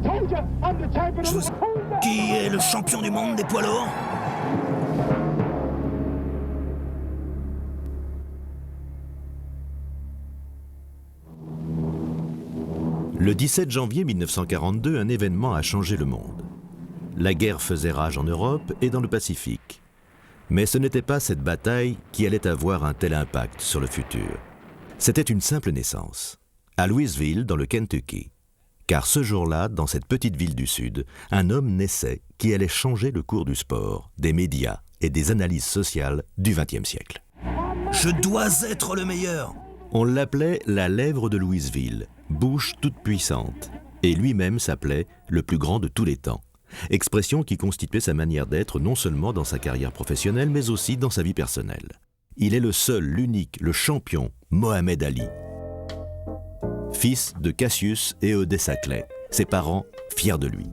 Je vous... Qui est le champion du monde des poids lourds? Le 17 janvier 1942, un événement a changé le monde. La guerre faisait rage en Europe et dans le Pacifique. Mais ce n'était pas cette bataille qui allait avoir un tel impact sur le futur. C'était une simple naissance, à Louisville, dans le Kentucky. Car ce jour-là, dans cette petite ville du Sud, un homme naissait qui allait changer le cours du sport, des médias et des analyses sociales du XXe siècle. Je dois être le meilleur! On l'appelait la lèvre de Louisville, bouche toute puissante, et lui-même s'appelait le plus grand de tous les temps. Expression qui constituait sa manière d'être non seulement dans sa carrière professionnelle, mais aussi dans sa vie personnelle. Il est le seul, l'unique, le champion, Mohamed Ali. Fils de Cassius et Odessa Clay, ses parents fiers de lui.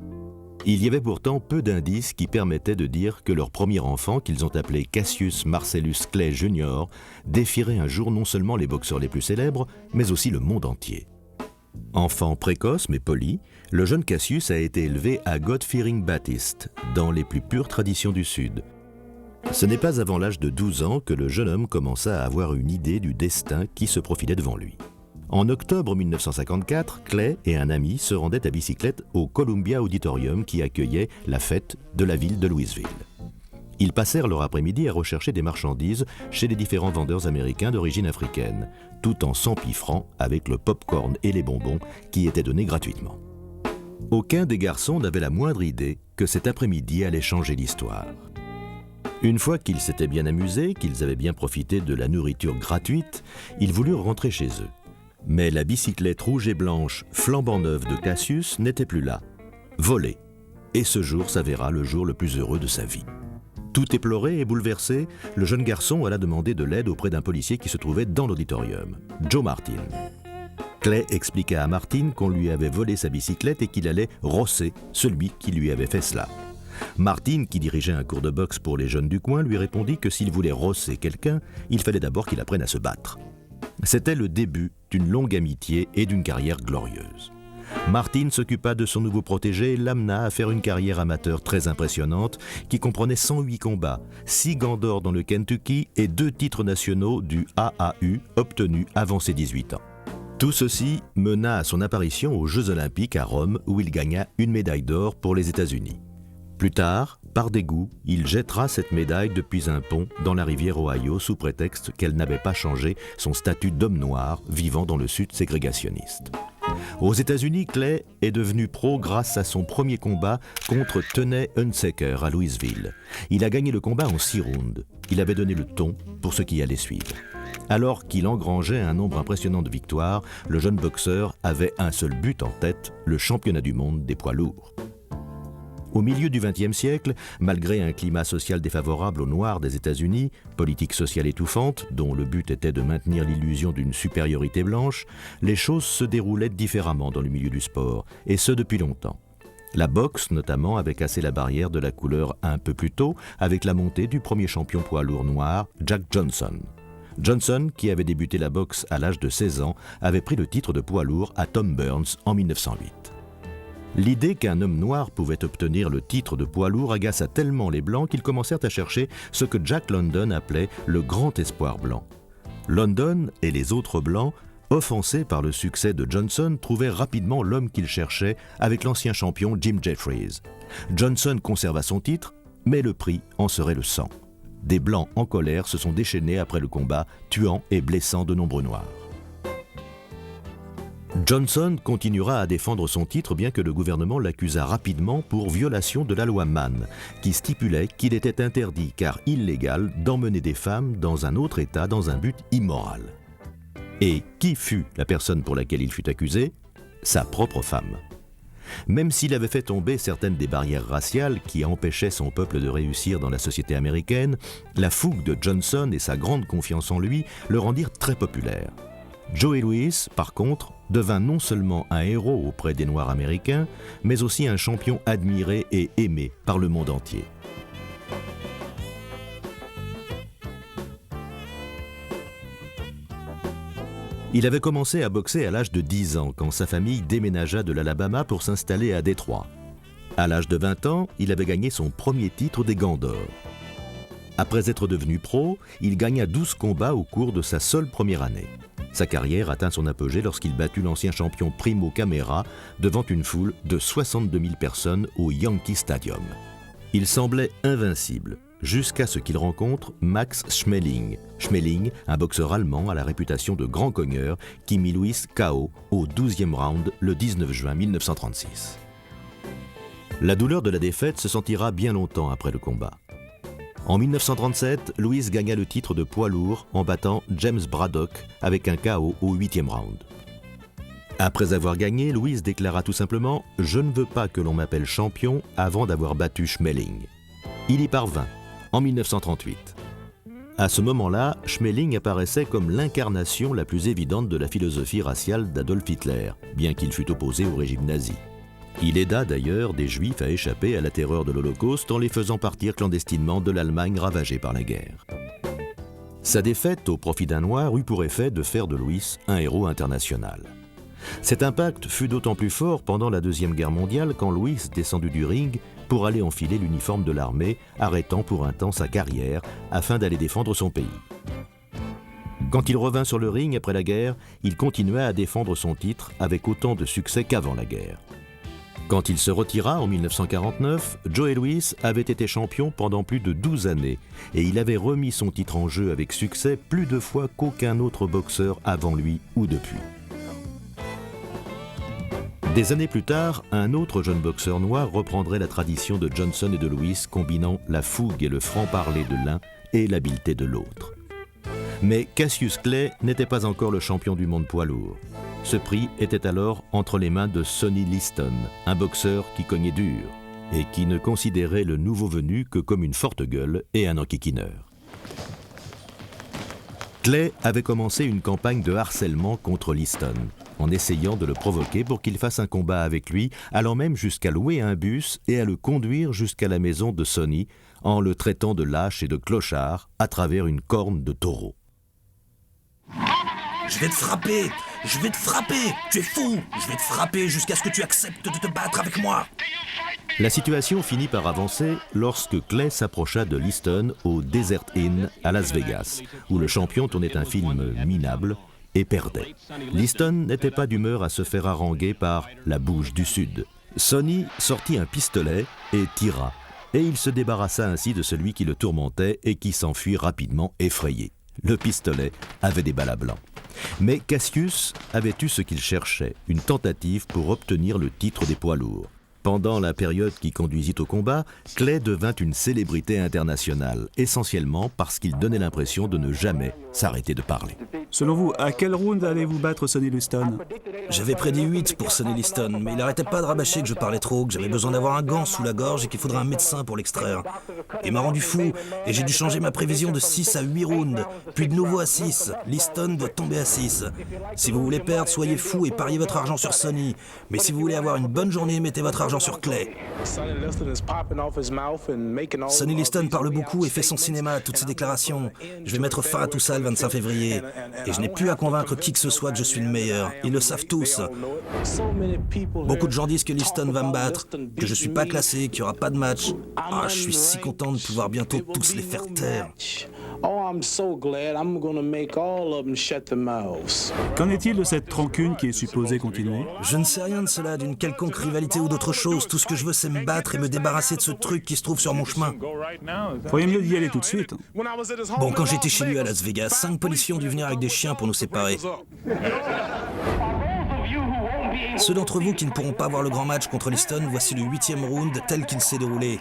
Il y avait pourtant peu d'indices qui permettaient de dire que leur premier enfant, qu'ils ont appelé Cassius Marcellus Clay Jr., défierait un jour non seulement les boxeurs les plus célèbres, mais aussi le monde entier. Enfant précoce mais poli, le jeune Cassius a été élevé à God-Fearing Baptist, dans les plus pures traditions du Sud. Ce n'est pas avant l'âge de 12 ans que le jeune homme commença à avoir une idée du destin qui se profilait devant lui. En octobre 1954, Clay et un ami se rendaient à bicyclette au Columbia Auditorium qui accueillait la fête de la ville de Louisville. Ils passèrent leur après-midi à rechercher des marchandises chez les différents vendeurs américains d'origine africaine, tout en s'empiffrant avec le pop-corn et les bonbons qui étaient donnés gratuitement. Aucun des garçons n'avait la moindre idée que cet après-midi allait changer l'histoire. Une fois qu'ils s'étaient bien amusés, qu'ils avaient bien profité de la nourriture gratuite, ils voulurent rentrer chez eux. Mais la bicyclette rouge et blanche flambant neuve de Cassius n'était plus là, volée. Et ce jour s'avéra le jour le plus heureux de sa vie. Tout éploré et bouleversé, le jeune garçon alla demander de l'aide auprès d'un policier qui se trouvait dans l'auditorium, Joe Martin. Clay expliqua à Martin qu'on lui avait volé sa bicyclette et qu'il allait rosser celui qui lui avait fait cela. Martin, qui dirigeait un cours de boxe pour les jeunes du coin, lui répondit que s'il voulait rosser quelqu'un, il fallait d'abord qu'il apprenne à se battre. C'était le début d'une longue amitié et d'une carrière glorieuse. Martin s'occupa de son nouveau protégé et l'amena à faire une carrière amateur très impressionnante qui comprenait 108 combats, 6 gants d'or dans le Kentucky et 2 titres nationaux du AAU obtenus avant ses 18 ans. Tout ceci mena à son apparition aux Jeux Olympiques à Rome où il gagna une médaille d'or pour les États-Unis. Plus tard, par dégoût, il jettera cette médaille depuis un pont dans la rivière Ohio sous prétexte qu'elle n'avait pas changé son statut d'homme noir vivant dans le Sud ségrégationniste. Aux États-Unis, Clay est devenu pro grâce à son premier combat contre Tenney Hunsaker à Louisville. Il a gagné le combat en 6 rounds. Il avait donné le ton pour ce qui allait suivre. Alors qu'il engrangeait un nombre impressionnant de victoires, le jeune boxeur avait un seul but en tête, le championnat du monde des poids lourds. Au milieu du XXe siècle, malgré un climat social défavorable aux Noirs des États-Unis, politique sociale étouffante, dont le but était de maintenir l'illusion d'une supériorité blanche, les choses se déroulaient différemment dans le milieu du sport, et ce depuis longtemps. La boxe, notamment, avait cassé la barrière de la couleur un peu plus tôt, avec la montée du premier champion poids lourd noir, Jack Johnson. Johnson, qui avait débuté la boxe à l'âge de 16 ans, avait pris le titre de poids lourd à Tom Burns en 1908. L'idée qu'un homme noir pouvait obtenir le titre de poids lourd agaça tellement les Blancs qu'ils commencèrent à chercher ce que Jack London appelait le grand espoir blanc. London et les autres Blancs, offensés par le succès de Johnson, trouvèrent rapidement l'homme qu'ils cherchaient avec l'ancien champion Jim Jeffries. Johnson conserva son titre, mais le prix en serait le sang. Des Blancs en colère se sont déchaînés après le combat, tuant et blessant de nombreux Noirs. Johnson continuera à défendre son titre bien que le gouvernement l'accusa rapidement pour violation de la loi Mann, qui stipulait qu'il était interdit car illégal d'emmener des femmes dans un autre État dans un but immoral. Et qui fut la personne pour laquelle il fut accusé? Sa propre femme. Même s'il avait fait tomber certaines des barrières raciales qui empêchaient son peuple de réussir dans la société américaine, la fougue de Johnson et sa grande confiance en lui le rendirent très populaire. Joey Louis, par contre, devint non seulement un héros auprès des Noirs américains, mais aussi un champion admiré et aimé par le monde entier. Il avait commencé à boxer à l'âge de 10 ans quand sa famille déménagea de l'Alabama pour s'installer à Détroit. À l'âge de 20 ans, il avait gagné son premier titre des Gants d'Or. Après être devenu pro, il gagna 12 combats au cours de sa seule première année. Sa carrière atteint son apogée lorsqu'il battit l'ancien champion Primo Camara devant une foule de 62 000 personnes au Yankee Stadium. Il semblait invincible, jusqu'à ce qu'il rencontre Max Schmeling. Schmeling, un boxeur allemand à la réputation de grand cogneur, qui mit Louis KO au 12e round le 19 juin 1936. La douleur de la défaite se sentira bien longtemps après le combat. En 1937, Louis gagna le titre de poids lourd en battant James Braddock avec un KO au 8e round. Après avoir gagné, Louis déclara tout simplement « Je ne veux pas que l'on m'appelle champion avant d'avoir battu Schmeling ». Il y parvint, en 1938. À ce moment-là, Schmeling apparaissait comme l'incarnation la plus évidente de la philosophie raciale d'Adolf Hitler, bien qu'il fût opposé au régime nazi. Il aida d'ailleurs des Juifs à échapper à la terreur de l'Holocauste en les faisant partir clandestinement de l'Allemagne ravagée par la guerre. Sa défaite au profit d'un Noir eut pour effet de faire de Louis un héros international. Cet impact fut d'autant plus fort pendant la Deuxième Guerre mondiale quand Louis descendit du ring pour aller enfiler l'uniforme de l'armée, arrêtant pour un temps sa carrière afin d'aller défendre son pays. Quand il revint sur le ring après la guerre, il continua à défendre son titre avec autant de succès qu'avant la guerre. Quand il se retira en 1949, Joe Louis avait été champion pendant plus de 12 années et il avait remis son titre en jeu avec succès plus de fois qu'aucun autre boxeur avant lui ou depuis. Des années plus tard, un autre jeune boxeur noir reprendrait la tradition de Johnson et de Louis, combinant la fougue et le franc-parler de l'un et l'habileté de l'autre. Mais Cassius Clay n'était pas encore le champion du monde poids lourd. Ce prix était alors entre les mains de Sonny Liston, un boxeur qui cognait dur et qui ne considérait le nouveau venu que comme une forte gueule et un enquiquineur. Clay avait commencé une campagne de harcèlement contre Liston, en essayant de le provoquer pour qu'il fasse un combat avec lui, allant même jusqu'à louer un bus et à le conduire jusqu'à la maison de Sonny, en le traitant de lâche et de clochard à travers une corne de taureau. Je vais te frapper! Je vais te frapper! Tu es fou! Je vais te frapper jusqu'à ce que tu acceptes de te battre avec moi! La situation finit par avancer lorsque Clay s'approcha de Liston au Desert Inn à Las Vegas, où le champion tournait un film minable et perdait. Liston n'était pas d'humeur à se faire haranguer par la bouche du Sud. Sonny sortit un pistolet et tira, et il se débarrassa ainsi de celui qui le tourmentait et qui s'enfuit rapidement effrayé. Le pistolet avait des balles à blanc. Mais Cassius avait eu ce qu'il cherchait, une tentative pour obtenir le titre des poids lourds. Pendant la période qui conduisit au combat, Clay devint une célébrité internationale, essentiellement parce qu'il donnait l'impression de ne jamais s'arrêter de parler. Selon vous, à quel round allez-vous battre Sonny Liston? J'avais prédit 8 pour Sonny Liston, mais il arrêtait pas de rabâcher que je parlais trop, que j'avais besoin d'avoir un gant sous la gorge et qu'il faudrait un médecin pour l'extraire. Il m'a rendu fou et j'ai dû changer ma prévision de 6 à 8 rounds, puis de nouveau à 6. Liston doit tomber à 6. Si vous voulez perdre, soyez fou et pariez votre argent sur Sonny. Mais si vous voulez avoir une bonne journée, mettez votre argent sur Clay. Sonny Liston parle beaucoup et fait son cinéma, toutes ses déclarations. Je vais mettre fin à tout ça le 25 février. Et je n'ai plus à convaincre qui que ce soit que je suis le meilleur. Ils le savent tous. Beaucoup de gens disent que Liston va me battre, que je suis pas classé, qu'il n'y aura pas de match. Ah, je suis si content de pouvoir bientôt tous les faire taire. Qu'en est-il de cette rancune qui est supposée continuer? Je ne sais rien de cela, d'une quelconque rivalité ou d'autre chose. Tout ce que je veux, c'est me battre et me débarrasser de ce truc qui se trouve sur mon chemin. Feriez mieux d'y aller tout de suite. Bon, quand j'étais chez lui à Las Vegas, 5 policiers ont dû venir avec des chiens pour nous séparer. Ceux d'entre vous qui ne pourront pas voir le grand match contre Liston, voici le 8e round tel qu'il s'est déroulé.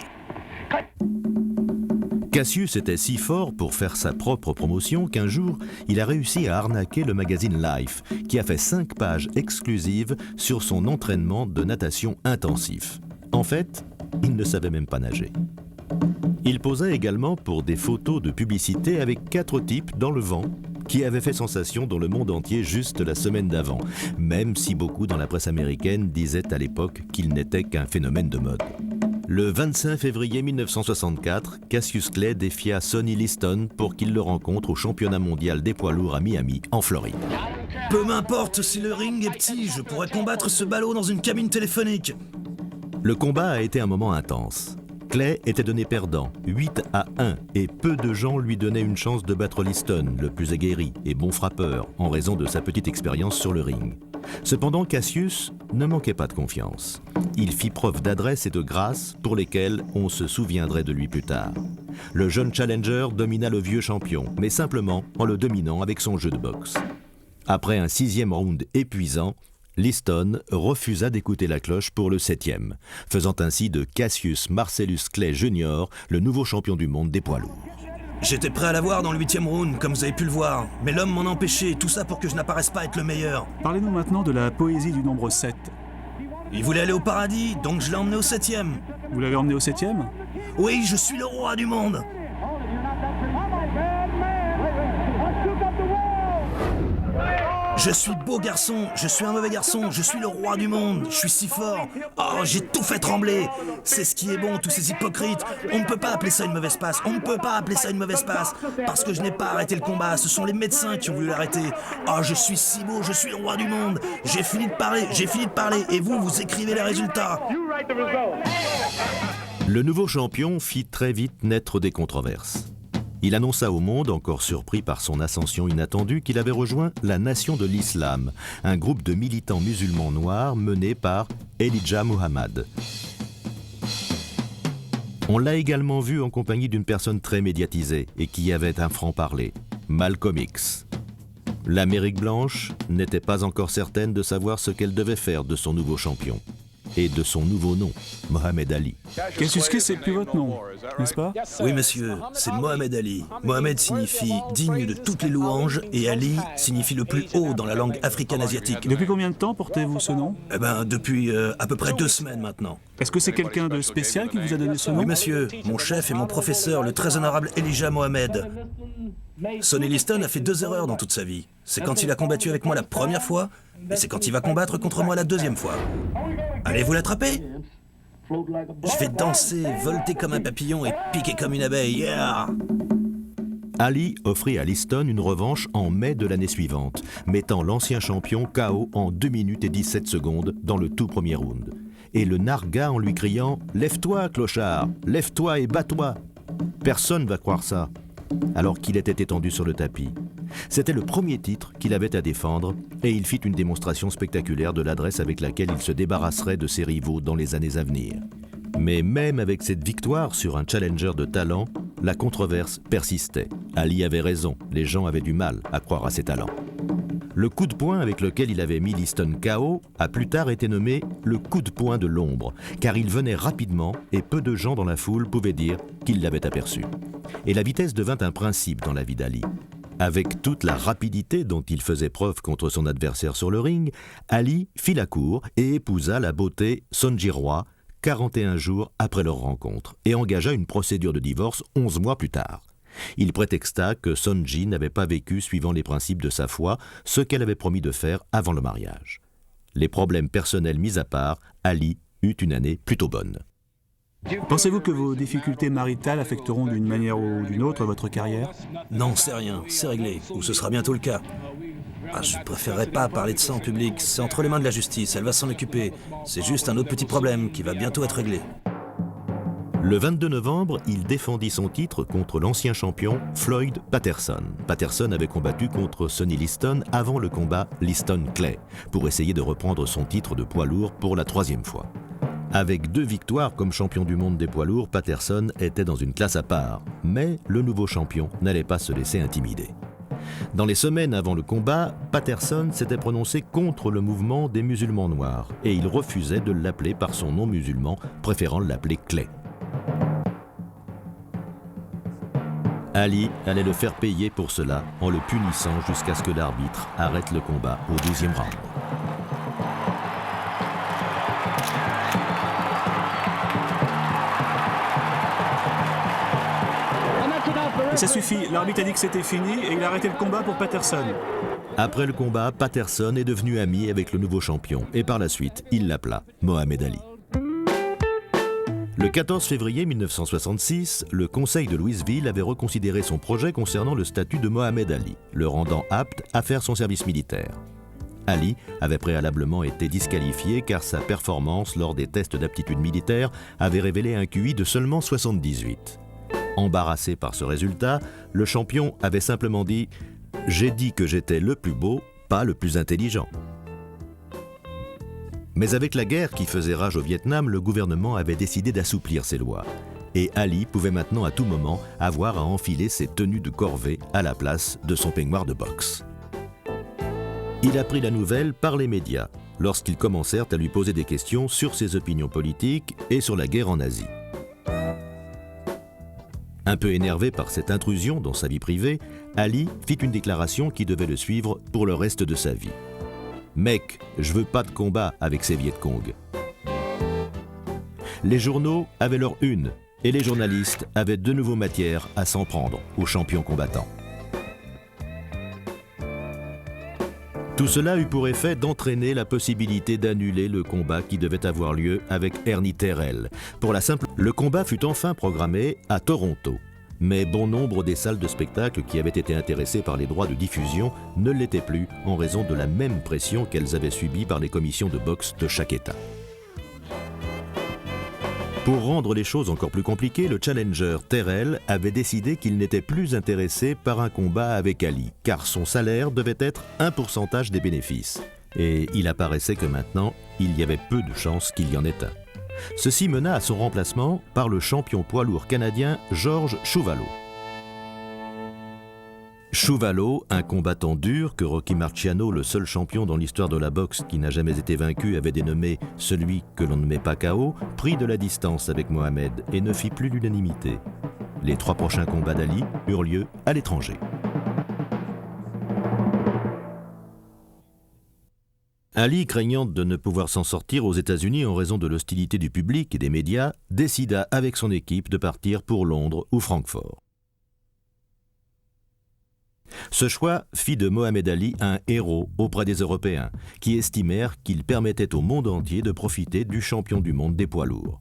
Cassius était si fort pour faire sa propre promotion qu'un jour, il a réussi à arnaquer le magazine Life, qui a fait 5 pages exclusives sur son entraînement de natation intensif. En fait, il ne savait même pas nager. Il posait également pour des photos de publicité avec 4 types dans le vent, qui avaient fait sensation dans le monde entier juste la semaine d'avant, même si beaucoup dans la presse américaine disaient à l'époque qu'il n'était qu'un phénomène de mode. Le 25 février 1964, Cassius Clay défia Sonny Liston pour qu'il le rencontre au championnat mondial des poids lourds à Miami, en Floride. Peu m'importe si le ring est petit, je pourrais combattre ce ballot dans une cabine téléphonique. Le combat a été un moment intense. Clay était donné perdant, 8-1, et peu de gens lui donnaient une chance de battre Liston, le plus aguerri et bon frappeur, en raison de sa petite expérience sur le ring. Cependant, Cassius ne manquait pas de confiance. Il fit preuve d'adresse et de grâce pour lesquelles on se souviendrait de lui plus tard. Le jeune challenger domina le vieux champion, mais simplement en le dominant avec son jeu de boxe. Après un 6e round épuisant, Liston refusa d'écouter la cloche pour le 7e, faisant ainsi de Cassius Marcellus Clay Jr. le nouveau champion du monde des poids lourds. J'étais prêt à l'avoir dans le 8e round, comme vous avez pu le voir, mais l'homme m'en a empêché, tout ça pour que je n'apparaisse pas être le meilleur. Parlez-nous maintenant de la poésie du nombre 7. Il voulait aller au paradis, donc je l'ai emmené au 7e. Vous l'avez emmené au 7e? Oui, je suis le roi du monde. Je suis beau garçon, je suis un mauvais garçon, je suis le roi du monde, je suis si fort. Oh, j'ai tout fait trembler. C'est ce qui est bon, tous ces hypocrites. On ne peut pas appeler ça une mauvaise passe, on ne peut pas appeler ça une mauvaise passe. Parce que je n'ai pas arrêté le combat, ce sont les médecins qui ont voulu l'arrêter. Oh, je suis si beau, je suis le roi du monde. J'ai fini de parler, et vous écrivez les résultats. Le nouveau champion fit très vite naître des controverses. Il annonça au monde, encore surpris par son ascension inattendue, qu'il avait rejoint la Nation de l'Islam, un groupe de militants musulmans noirs mené par Elijah Muhammad. On l'a également vu en compagnie d'une personne très médiatisée et qui avait un franc-parler, Malcolm X. L'Amérique blanche n'était pas encore certaine de savoir ce qu'elle devait faire de son nouveau champion et de son nouveau nom, Mohamed Ali. Cassius Clay, c'est plus votre nom, n'est-ce pas? Oui, monsieur, c'est Mohamed Ali. Mohamed signifie digne de toutes les louanges et Ali signifie le plus haut dans la langue africaine-asiatique. Depuis combien de temps portez-vous ce nom? Eh ben, depuis à peu près 2 semaines maintenant. Est-ce que c'est quelqu'un de spécial qui vous a donné ce nom? Oui, monsieur, mon chef et mon professeur, le très honorable Elijah Mohamed. Sonny Liston a fait 2 erreurs dans toute sa vie. C'est quand il a combattu avec moi la première fois, et c'est quand il va combattre contre moi la 2e fois. Allez-vous l'attraper? Je vais danser, volter comme un papillon et piquer comme une abeille, yeah! Ali offrit à Liston une revanche en mai de l'année suivante, mettant l'ancien champion KO en 2 minutes et 17 secondes dans le tout premier round. Et le nargua en lui criant « Lève-toi, clochard! Lève-toi et bats-toi !» Personne ne va croire ça, alors qu'il était étendu sur le tapis. C'était le premier titre qu'il avait à défendre et il fit une démonstration spectaculaire de l'adresse avec laquelle il se débarrasserait de ses rivaux dans les années à venir. Mais même avec cette victoire sur un challenger de talent, la controverse persistait. Ali avait raison, les gens avaient du mal à croire à ses talents. Le coup de poing avec lequel il avait mis Liston KO a plus tard été nommé le coup de poing de l'ombre, car il venait rapidement et peu de gens dans la foule pouvaient dire qu'ils l'avaient aperçu. Et la vitesse devint un principe dans la vie d'Ali. Avec toute la rapidité dont il faisait preuve contre son adversaire sur le ring, Ali fit la cour et épousa la beauté Sonji-Roy 41 jours après leur rencontre et engagea une procédure de divorce 11 mois plus tard. Il prétexta que Sonji n'avait pas vécu suivant les principes de sa foi, ce qu'elle avait promis de faire avant le mariage. Les problèmes personnels mis à part, Ali eut une année plutôt bonne. Pensez-vous que vos difficultés maritales affecteront d'une manière ou d'une autre votre carrière? Non, c'est rien, c'est réglé, ou ce sera bientôt le cas. Ah, je préférerais pas parler de ça en public, c'est entre les mains de la justice, elle va s'en occuper. C'est juste un autre petit problème qui va bientôt être réglé. Le 22 novembre, il défendit son titre contre l'ancien champion Floyd Patterson. Patterson avait combattu contre Sonny Liston avant le combat Liston-Clay, pour essayer de reprendre son titre de poids lourd pour la 3e fois. Avec 2 victoires comme champion du monde des poids lourds, Patterson était dans une classe à part. Mais le nouveau champion n'allait pas se laisser intimider. Dans les semaines avant le combat, Patterson s'était prononcé contre le mouvement des musulmans noirs et il refusait de l'appeler par son nom musulman, préférant l'appeler Clay. Ali allait le faire payer pour cela en le punissant jusqu'à ce que l'arbitre arrête le combat au 12e round. Et ça suffit, l'arbitre a dit que c'était fini et il a arrêté le combat pour Patterson. Après le combat, Patterson est devenu ami avec le nouveau champion et par la suite, il l'appela Mohamed Ali. Le 14 février 1966, le Conseil de Louisville avait reconsidéré son projet concernant le statut de Mohamed Ali, le rendant apte à faire son service militaire. Ali avait préalablement été disqualifié car sa performance lors des tests d'aptitude militaire avait révélé un QI de seulement 78. Embarrassé par ce résultat, le champion avait simplement dit « J'ai dit que j'étais le plus beau, pas le plus intelligent ». Mais avec la guerre qui faisait rage au Vietnam, le gouvernement avait décidé d'assouplir ses lois. Et Ali pouvait maintenant à tout moment avoir à enfiler ses tenues de corvée à la place de son peignoir de boxe. Il apprit la nouvelle par les médias, lorsqu'ils commencèrent à lui poser des questions sur ses opinions politiques et sur la guerre en Asie. Un peu énervé par cette intrusion dans sa vie privée, Ali fit une déclaration qui devait le suivre pour le reste de sa vie. « Mec, je veux pas de combat avec ces Viet Cong. » Les journaux avaient leur une et les journalistes avaient de nouveau matière à s'en prendre aux champions combattants. Tout cela eut pour effet d'entraîner la possibilité d'annuler le combat qui devait avoir lieu avec Ernie Terrell. Le combat fut enfin programmé à Toronto. Mais bon nombre des salles de spectacle qui avaient été intéressées par les droits de diffusion ne l'étaient plus en raison de la même pression qu'elles avaient subie par les commissions de boxe de chaque État. Pour rendre les choses encore plus compliquées, le challenger Terrell avait décidé qu'il n'était plus intéressé par un combat avec Ali, car son salaire devait être un pourcentage des bénéfices. Et il apparaissait que maintenant, il y avait peu de chances qu'il y en ait un. Ceci mena à son remplacement par le champion poids lourd canadien George Chuvalo. Chuvalo, un combattant dur que Rocky Marciano, le seul champion dans l'histoire de la boxe qui n'a jamais été vaincu, avait dénommé « celui que l'on ne met pas KO », prit de la distance avec Mohamed et ne fit plus l'unanimité. Les 3 prochains combats d'Ali eurent lieu à l'étranger. Ali, craignant de ne pouvoir s'en sortir aux États-Unis en raison de l'hostilité du public et des médias, décida avec son équipe de partir pour Londres ou Francfort. Ce choix fit de Mohamed Ali un héros auprès des Européens, qui estimèrent qu'il permettait au monde entier de profiter du champion du monde des poids lourds.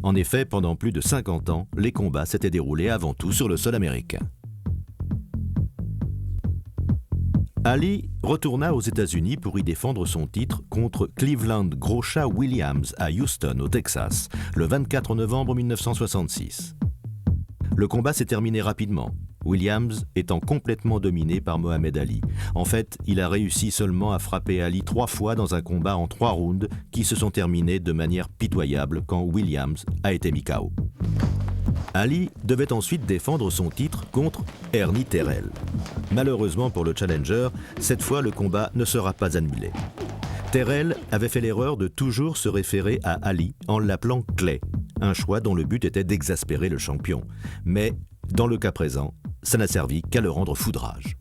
En effet, pendant plus de 50 ans, les combats s'étaient déroulés avant tout sur le sol américain. Ali retourna aux États-Unis pour y défendre son titre contre Cleveland Grocia Williams à Houston, au Texas, le 24 novembre 1966. Le combat s'est terminé rapidement, Williams étant complètement dominé par Mohamed Ali. En fait, il a réussi seulement à frapper Ali 3 fois dans un combat en 3 rounds qui se sont terminés de manière pitoyable quand Williams a été mis KO. Ali devait ensuite défendre son titre contre Ernie Terrell. Malheureusement pour le challenger, cette fois le combat ne sera pas annulé. Terrell avait fait l'erreur de toujours se référer à Ali en l'appelant Clay, un choix dont le but était d'exaspérer le champion. Mais dans le cas présent, ça n'a servi qu'à le rendre foudrage.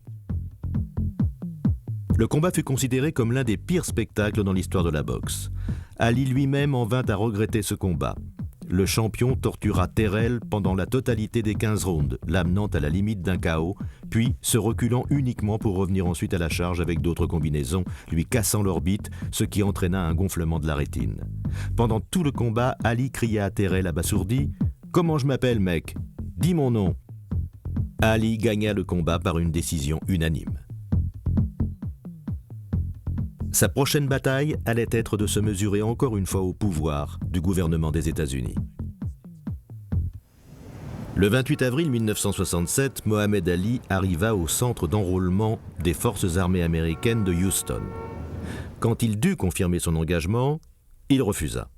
Le combat fut considéré comme l'un des pires spectacles dans l'histoire de la boxe. Ali lui-même en vint à regretter ce combat. Le champion tortura Terrell pendant la totalité des 15 rounds, l'amenant à la limite d'un KO, puis se reculant uniquement pour revenir ensuite à la charge avec d'autres combinaisons, lui cassant l'orbite, ce qui entraîna un gonflement de la rétine. Pendant tout le combat, Ali cria à Terrell abasourdi « Comment je m'appelle, mec ? Dis mon nom !» Ali gagna le combat par une décision unanime. Sa prochaine bataille allait être de se mesurer encore une fois au pouvoir du gouvernement des États-Unis. Le 28 avril 1967, Mohamed Ali arriva au centre d'enrôlement des forces armées américaines de Houston. Quand il dut confirmer son engagement, il refusa.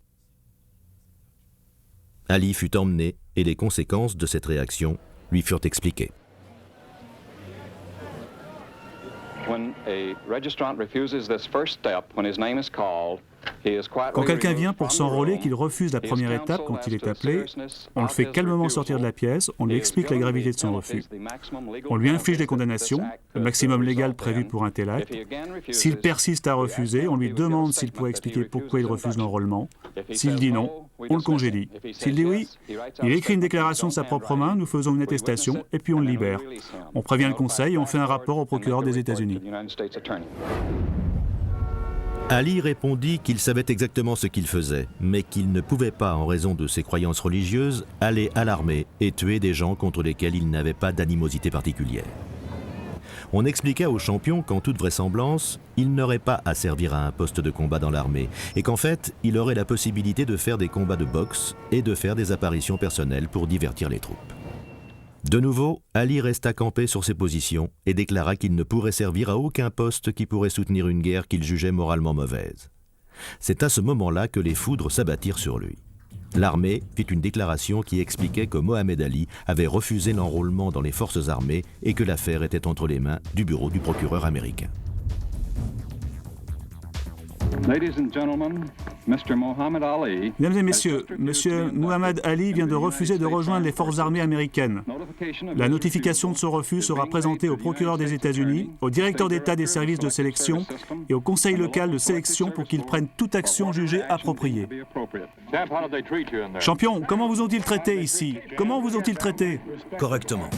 Ali fut emmené et les conséquences de cette réaction lui furent expliquées. Quand quelqu'un vient pour s'enrôler et qu'il refuse la première étape quand il est appelé, on le fait calmement sortir de la pièce, on lui explique la gravité de son refus. On lui inflige des condamnations, le maximum légal prévu pour un tel acte. S'il persiste à refuser, on lui demande s'il pourrait expliquer pourquoi il refuse l'enrôlement. S'il dit non, on le congédie. S'il dit oui, il écrit une déclaration de sa propre main, nous faisons une attestation et puis on le libère. On prévient le Conseil et on fait un rapport au procureur des États-Unis. Ali répondit qu'il savait exactement ce qu'il faisait, mais qu'il ne pouvait pas, en raison de ses croyances religieuses, aller à l'armée et tuer des gens contre lesquels il n'avait pas d'animosité particulière. On expliqua au champion qu'en toute vraisemblance, il n'aurait pas à servir à un poste de combat dans l'armée, et qu'en fait, il aurait la possibilité de faire des combats de boxe et de faire des apparitions personnelles pour divertir les troupes. De nouveau, Ali resta campé sur ses positions et déclara qu'il ne pourrait servir à aucun poste qui pourrait soutenir une guerre qu'il jugeait moralement mauvaise. C'est à ce moment-là que les foudres s'abattirent sur lui. L'armée fit une déclaration qui expliquait que Mohamed Ali avait refusé l'enrôlement dans les forces armées et que l'affaire était entre les mains du bureau du procureur américain. Mesdames et messieurs, M. Muhammad Ali vient de refuser de rejoindre les forces armées américaines. La notification de son refus sera présentée au procureur des États-Unis, au directeur d'État des services de sélection et au conseil local de sélection pour qu'ils prennent toute action jugée appropriée. Champion, comment vous ont-ils traité ici? Comment vous ont-ils traité? Correctement.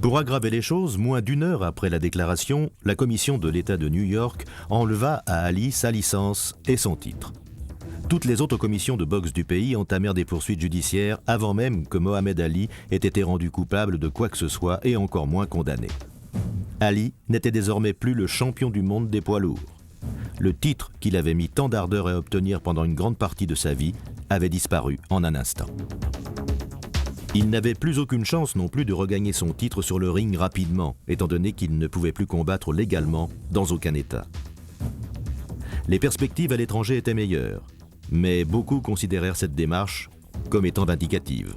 Pour aggraver les choses, moins d'une heure après la déclaration, la commission de l'État de New York enleva à Ali sa licence et son titre. Toutes les autres commissions de boxe du pays entamèrent des poursuites judiciaires avant même que Mohamed Ali ait été rendu coupable de quoi que ce soit et encore moins condamné. Ali n'était désormais plus le champion du monde des poids lourds. Le titre qu'il avait mis tant d'ardeur à obtenir pendant une grande partie de sa vie avait disparu en un instant. Il n'avait plus aucune chance non plus de regagner son titre sur le ring rapidement, étant donné qu'il ne pouvait plus combattre légalement dans aucun État. Les perspectives à l'étranger étaient meilleures, mais beaucoup considérèrent cette démarche comme étant vindicative.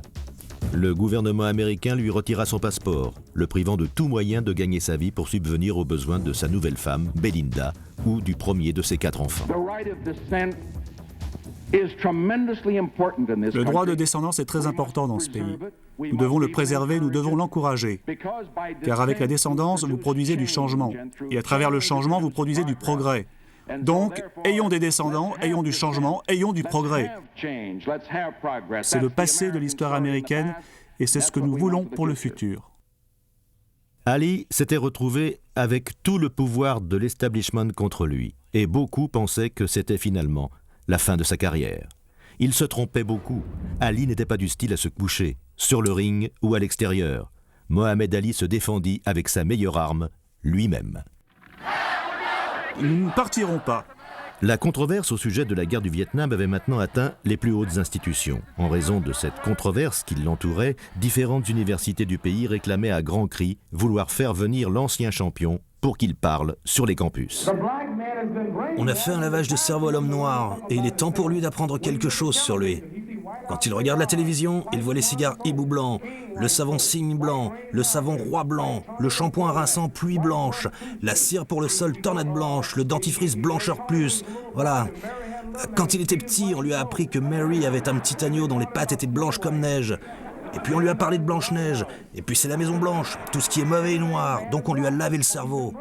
Le gouvernement américain lui retira son passeport, le privant de tout moyen de gagner sa vie pour subvenir aux besoins de sa nouvelle femme, Belinda, ou du premier de ses 4 enfants. Le droit de descendance est très important dans ce pays. Nous devons le préserver, nous devons l'encourager. Car avec la descendance, vous produisez du changement. Et à travers le changement, vous produisez du progrès. Donc, ayons des descendants, ayons du changement, ayons du progrès. C'est le passé de l'histoire américaine et c'est ce que nous voulons pour le futur. Ali s'était retrouvé avec tout le pouvoir de l'establishment contre lui, et beaucoup pensaient que c'était finalement la fin de sa carrière. Il se trompait beaucoup. Ali n'était pas du style à se coucher, sur le ring ou à l'extérieur. Mohamed Ali se défendit avec sa meilleure arme, lui-même. Nous ne partirons pas. La controverse au sujet de la guerre du Vietnam avait maintenant atteint les plus hautes institutions. En raison de cette controverse qui l'entourait, différentes universités du pays réclamaient à grands cris vouloir faire venir l'ancien champion pour qu'il parle sur les campus. On a fait un lavage de cerveau à l'homme noir et il est temps pour lui d'apprendre quelque chose sur lui. Quand il regarde la télévision, il voit les cigares hibou blanc, le savon cygne blanc, le savon roi blanc, le shampoing rinçant pluie blanche, la cire pour le sol tornade blanche, le dentifrice blancheur plus. Voilà. Quand il était petit, on lui a appris que Mary avait un petit agneau dont les pattes étaient blanches comme neige. Et puis on lui a parlé de Blanche-Neige. Et puis c'est la Maison Blanche, tout ce qui est mauvais et noir. Donc on lui a lavé le cerveau.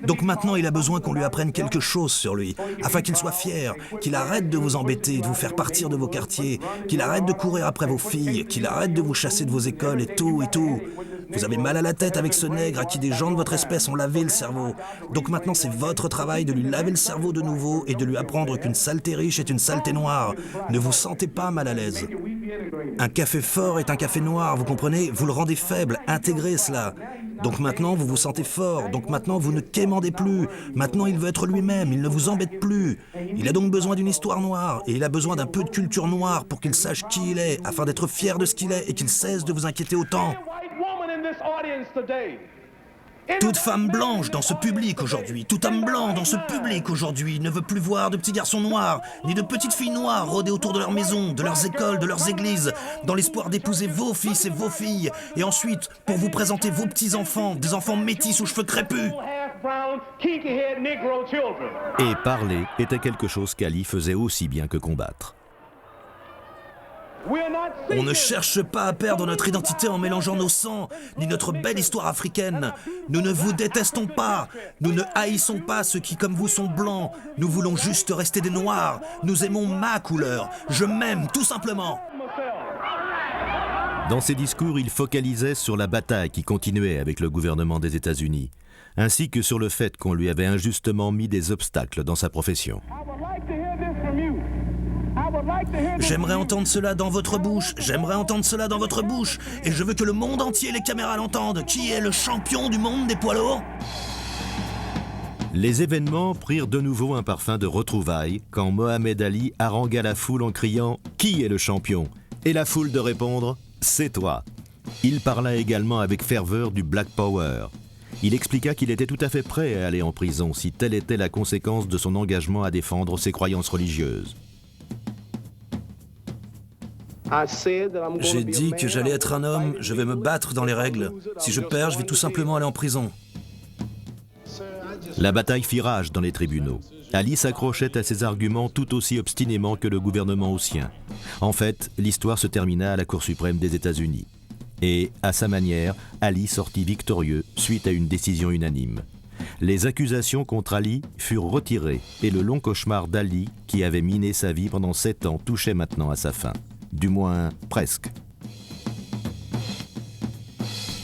Donc maintenant, il a besoin qu'on lui apprenne quelque chose sur lui, afin qu'il soit fier, qu'il arrête de vous embêter, de vous faire partir de vos quartiers, qu'il arrête de courir après vos filles, qu'il arrête de vous chasser de vos écoles et tout et tout. Vous avez mal à la tête avec ce nègre à qui des gens de votre espèce ont lavé le cerveau. Donc maintenant, c'est votre travail de lui laver le cerveau de nouveau et de lui apprendre qu'une saleté riche est une saleté noire. Ne vous sentez pas mal à l'aise. Un café fort est un café noir, vous comprenez? Vous le rendez faible, intégrez cela. Donc maintenant, vous vous sentez fort, donc maintenant, vous ne quémandez plus. Maintenant, il veut être lui-même, il ne vous embête plus. Il a donc besoin d'une histoire noire, et il a besoin d'un peu de culture noire pour qu'il sache qui il est, afin d'être fier de ce qu'il est et qu'il cesse de vous inquiéter autant. Toute femme blanche dans ce public aujourd'hui, tout homme blanc dans ce public aujourd'hui ne veut plus voir de petits garçons noirs, ni de petites filles noires rôder autour de leur maison, de leurs écoles, de leurs églises, dans l'espoir d'épouser vos fils et vos filles, et ensuite pour vous présenter vos petits-enfants, des enfants métis aux cheveux crépus. Et parler était quelque chose qu'Ali faisait aussi bien que combattre. On ne cherche pas à perdre notre identité en mélangeant nos sangs, ni notre belle histoire africaine. Nous ne vous détestons pas. Nous ne haïssons pas ceux qui, comme vous, sont blancs. Nous voulons juste rester des noirs. Nous aimons ma couleur. Je m'aime, tout simplement. Dans ses discours, il focalisait sur la bataille qui continuait avec le gouvernement des États-Unis. ainsi que sur le fait qu'on lui avait injustement mis des obstacles dans sa profession. J'aimerais entendre cela dans votre bouche, j'aimerais entendre cela dans votre bouche, et je veux que le monde entier et les caméras l'entendent. Qui est le champion du monde des poids lourds ? Les événements prirent de nouveau un parfum de retrouvailles quand Mohamed Ali harangua la foule en criant « Qui est le champion ?» et la foule de répondre « C'est toi ». Il parla également avec ferveur du Black Power. Il expliqua qu'il était tout à fait prêt à aller en prison si telle était la conséquence de son engagement à défendre ses croyances religieuses. J'ai dit que j'allais être un homme, je vais me battre dans les règles. Si je perds, je vais tout simplement aller en prison. La bataille fit rage dans les tribunaux. Ali s'accrochait à ses arguments tout aussi obstinément que le gouvernement au sien. En fait, l'histoire se termina à la Cour suprême des États-Unis. Et, à sa manière, Ali sortit victorieux suite à une décision unanime. Les accusations contre Ali furent retirées et le long cauchemar d'Ali, qui avait miné sa vie pendant 7 ans, touchait maintenant à sa fin. Du moins, presque.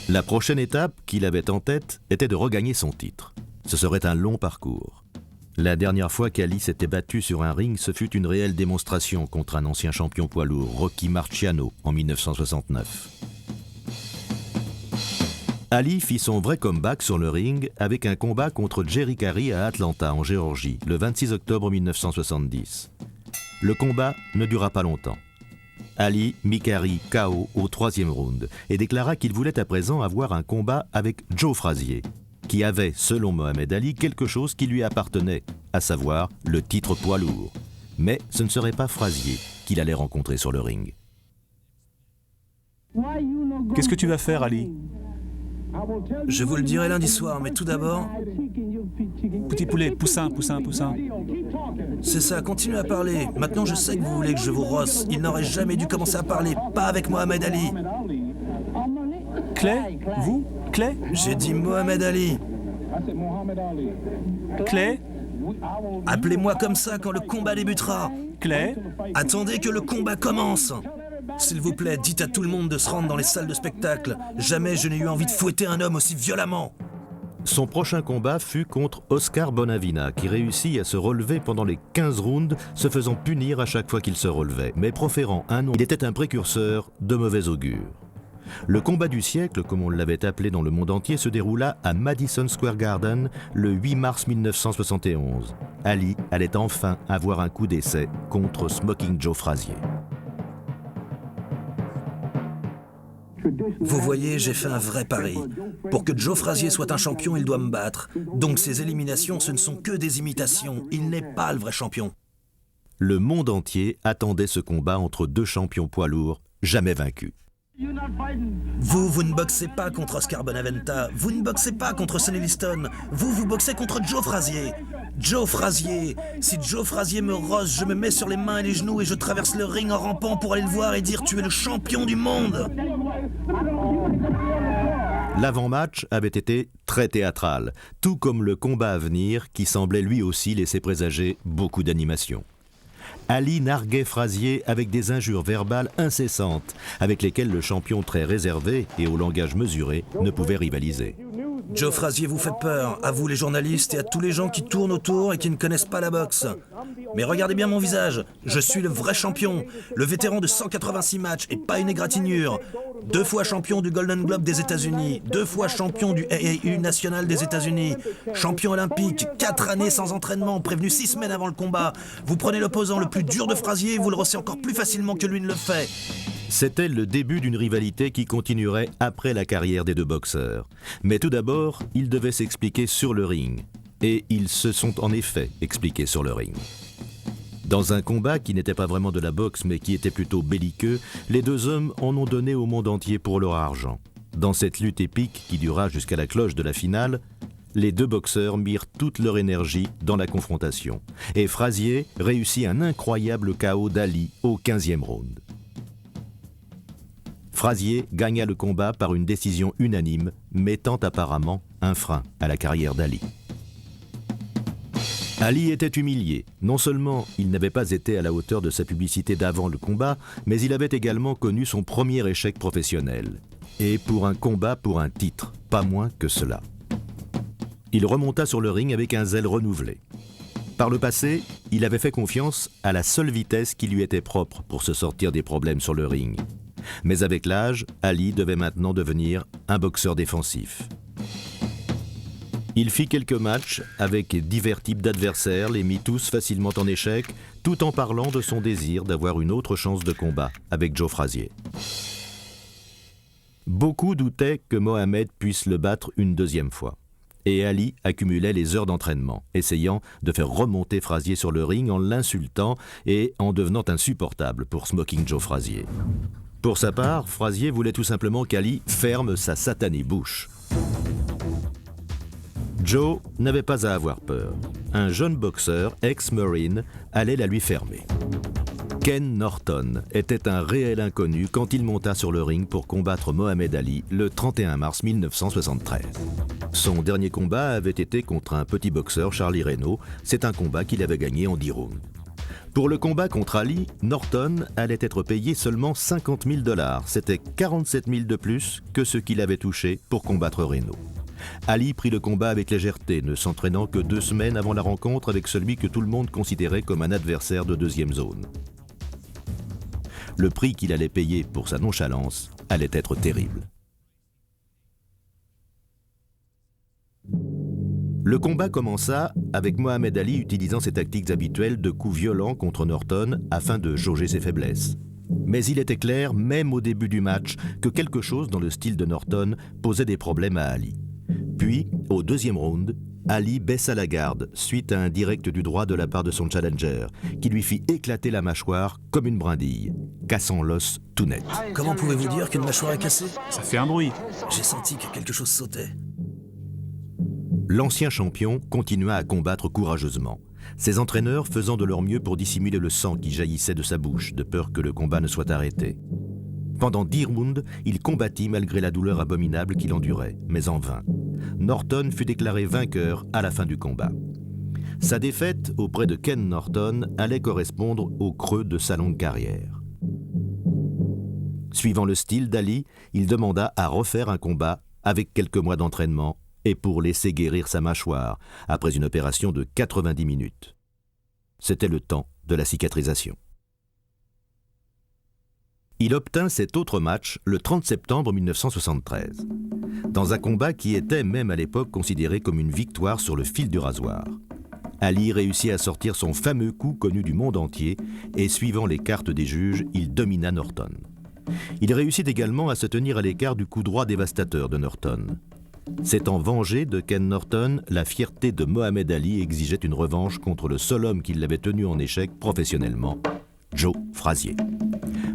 La prochaine étape qu'il avait en tête était de regagner son titre. Ce serait un long parcours. La dernière fois qu'Ali s'était battu sur un ring, ce fut une réelle démonstration contre un ancien champion poids lourd, Rocky Marciano, en 1969. Ali fit son vrai comeback sur le ring avec un combat contre Jerry Carey à Atlanta, en Géorgie, le 26 octobre 1970. Le combat ne dura pas longtemps. Ali mit Carey KO au 3e round et déclara qu'il voulait à présent avoir un combat avec Joe Frazier, qui avait, selon Mohamed Ali, quelque chose qui lui appartenait, à savoir le titre poids lourd. Mais ce ne serait pas Frazier qu'il allait rencontrer sur le ring. Qu'est-ce que tu vas faire, Ali? Je vous le dirai lundi soir, mais tout d'abord... Petit poulet, poussin, poussin, poussin. C'est ça, continuez à parler. Maintenant, je sais que vous voulez que je vous rosse. Il n'aurait jamais dû commencer à parler, pas avec Mohamed Ali. Clay? Vous? Clay? J'ai dit Mohamed Ali. Clay? Appelez-moi comme ça quand le combat débutera. Clay? Attendez que le combat commence. S'il vous plaît, dites à tout le monde de se rendre dans les salles de spectacle. Jamais je n'ai eu envie de fouetter un homme aussi violemment. Son prochain combat fut contre Oscar Bonavina, qui réussit à se relever pendant les 15 rounds, se faisant punir à chaque fois qu'il se relevait, mais proférant un nom. Il était un précurseur de mauvais augure. Le combat du siècle, comme on l'avait appelé dans le monde entier, se déroula à Madison Square Garden le 8 mars 1971. Ali allait enfin avoir un coup d'essai contre Smoking Joe Frazier. Vous voyez, j'ai fait un vrai pari. Pour que Joe Frazier soit un champion, il doit me battre. Donc ces éliminations, ce ne sont que des imitations. Il n'est pas le vrai champion. Le monde entier attendait ce combat entre deux champions poids lourds jamais vaincus. Vous ne boxez pas contre Oscar Bonaventa. Vous ne boxez pas contre Sonny Liston. Vous boxez contre Joe Frazier. Joe Frazier. Si Joe Frazier me rosse, je me mets sur les mains et les genoux et je traverse le ring en rampant pour aller le voir et dire « Tu es le champion du monde !» L'avant-match avait été très théâtral, tout comme le combat à venir qui semblait lui aussi laisser présager beaucoup d'animation. Ali narguait Frazier avec des injures verbales incessantes, avec lesquelles le champion très réservé et au langage mesuré ne pouvait rivaliser. Joe Frazier vous fait peur, à vous les journalistes et à tous les gens qui tournent autour et qui ne connaissent pas la boxe. Mais regardez bien mon visage, je suis le vrai champion, le vétéran de 186 matchs et pas une égratignure. 2 fois champion du Golden Globe des États-Unis, 2 fois champion du AAU national des États-Unis, champion olympique, 4 années sans entraînement, prévenu 6 semaines avant le combat. Vous prenez l'opposant le plus dur de Frazier et vous le rossez encore plus facilement que lui ne le fait. C'était le début d'une rivalité qui continuerait après la carrière des deux boxeurs. Mais tout d'abord, ils devaient s'expliquer sur le ring. Et ils se sont en effet expliqués sur le ring. Dans un combat qui n'était pas vraiment de la boxe mais qui était plutôt belliqueux, les deux hommes en ont donné au monde entier pour leur argent. Dans cette lutte épique qui dura jusqu'à la cloche de la finale, les deux boxeurs mirent toute leur énergie dans la confrontation. Et Frazier réussit un incroyable KO d'Ali au 15e round. Frazier gagna le combat par une décision unanime, mettant apparemment un frein à la carrière d'Ali. Ali était humilié. Non seulement il n'avait pas été à la hauteur de sa publicité d'avant le combat, mais il avait également connu son premier échec professionnel. Et pour un combat pour un titre, pas moins que cela. Il remonta sur le ring avec un zèle renouvelé. Par le passé, il avait fait confiance à la seule vitesse qui lui était propre pour se sortir des problèmes sur le ring. Mais avec l'âge, Ali devait maintenant devenir un boxeur défensif. Il fit quelques matchs avec divers types d'adversaires, les mit tous facilement en échec, tout en parlant de son désir d'avoir une autre chance de combat avec Joe Frazier. Beaucoup doutaient que Mohamed puisse le battre une deuxième fois. Et Ali accumulait les heures d'entraînement, essayant de faire remonter Frazier sur le ring en l'insultant et en devenant insupportable pour Smoking Joe Frazier. Pour sa part, Frazier voulait tout simplement qu'Ali ferme sa satanée bouche. Joe n'avait pas à avoir peur. Un jeune boxeur, ex-marine, allait la lui fermer. Ken Norton était un réel inconnu quand il monta sur le ring pour combattre Mohamed Ali le 31 mars 1973. Son dernier combat avait été contre un petit boxeur, Charlie Reno. C'est un combat qu'il avait gagné en 10 rounds. Pour le combat contre Ali, Norton allait être payé seulement 50 000 $. C'était 47 000 de plus que ce qu'il avait touché pour combattre Reno. Ali prit le combat avec légèreté, ne s'entraînant que 2 semaines avant la rencontre avec celui que tout le monde considérait comme un adversaire de deuxième zone. Le prix qu'il allait payer pour sa nonchalance allait être terrible. Le combat commença avec Mohamed Ali utilisant ses tactiques habituelles de coups violents contre Norton afin de jauger ses faiblesses. Mais il était clair, même au début du match, que quelque chose dans le style de Norton posait des problèmes à Ali. Puis, au deuxième round, Ali baissa la garde suite à un direct du droit de la part de son challenger, qui lui fit éclater la mâchoire comme une brindille, cassant l'os tout net. Comment pouvez-vous dire qu'une mâchoire est cassée? Ça fait un bruit. J'ai senti que quelque chose sautait. L'ancien champion continua à combattre courageusement, ses entraîneurs faisant de leur mieux pour dissimuler le sang qui jaillissait de sa bouche, de peur que le combat ne soit arrêté. Pendant 10 rounds, il combattit malgré la douleur abominable qu'il endurait, mais en vain. Norton fut déclaré vainqueur à la fin du combat. Sa défaite auprès de Ken Norton allait correspondre au creux de sa longue carrière. Suivant le style d'Ali, il demanda à refaire un combat avec quelques mois d'entraînement et pour laisser guérir sa mâchoire après une opération de 90 minutes. C'était le temps de la cicatrisation. Il obtint cet autre match le 30 septembre 1973, dans un combat qui était même à l'époque considéré comme une victoire sur le fil du rasoir. Ali réussit à sortir son fameux coup connu du monde entier et suivant les cartes des juges, il domina Norton. Il réussit également à se tenir à l'écart du coup droit dévastateur de Norton. S'étant vengé de Ken Norton, la fierté de Mohamed Ali exigeait une revanche contre le seul homme qui l'avait tenu en échec professionnellement, Joe Frazier.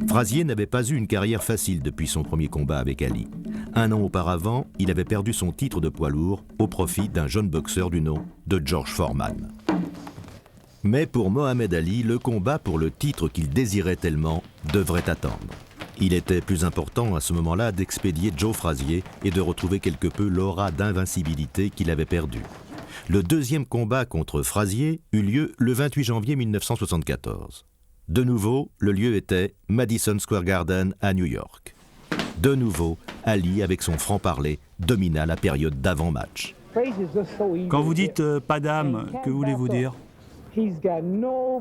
Frazier n'avait pas eu une carrière facile depuis son premier combat avec Ali. 1 an auparavant, il avait perdu son titre de poids lourd au profit d'un jeune boxeur du nom de George Foreman. Mais pour Mohamed Ali, le combat pour le titre qu'il désirait tellement devrait attendre. Il était plus important à ce moment-là d'expédier Joe Frazier et de retrouver quelque peu l'aura d'invincibilité qu'il avait perdue. Le deuxième combat contre Frazier eut lieu le 28 janvier 1974. De nouveau, le lieu était Madison Square Garden à New York. De nouveau, Ali, avec son franc-parler, domina la période d'avant-match. Quand vous dites pas d'âme, que voulez-vous dire?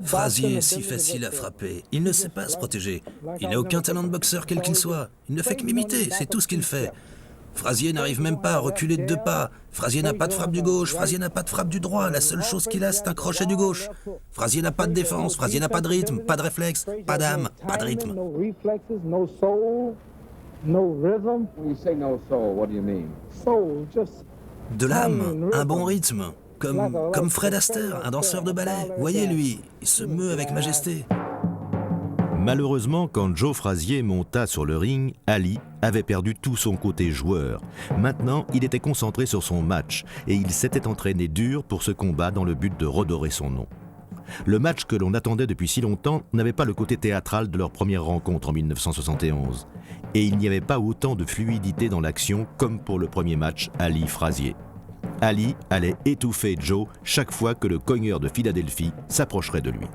Frazier est si facile à frapper. Il ne sait pas se protéger. Il n'a aucun talent de boxeur quel qu'il soit. Il ne fait que m'imiter, c'est tout ce qu'il fait. Frazier n'arrive même pas à reculer de 2 pas. Frazier n'a pas de frappe du gauche, Frazier n'a pas de frappe du droit. La seule chose qu'il a, c'est un crochet du gauche. Frazier n'a pas de défense, Frazier n'a pas de rythme, pas de réflexe, pas d'âme, pas de rythme. De l'âme, un bon rythme. Comme Fred Astaire, un danseur de ballet. Voyez lui, il se meut avec majesté. Malheureusement, quand Joe Frazier monta sur le ring, Ali avait perdu tout son côté joueur. Maintenant, il était concentré sur son match et il s'était entraîné dur pour ce combat dans le but de redorer son nom. Le match que l'on attendait depuis si longtemps n'avait pas le côté théâtral de leur première rencontre en 1971. Et il n'y avait pas autant de fluidité dans l'action comme pour le premier match Ali-Frazier. Ali allait étouffer Joe chaque fois que le cogneur de Philadelphie s'approcherait de lui.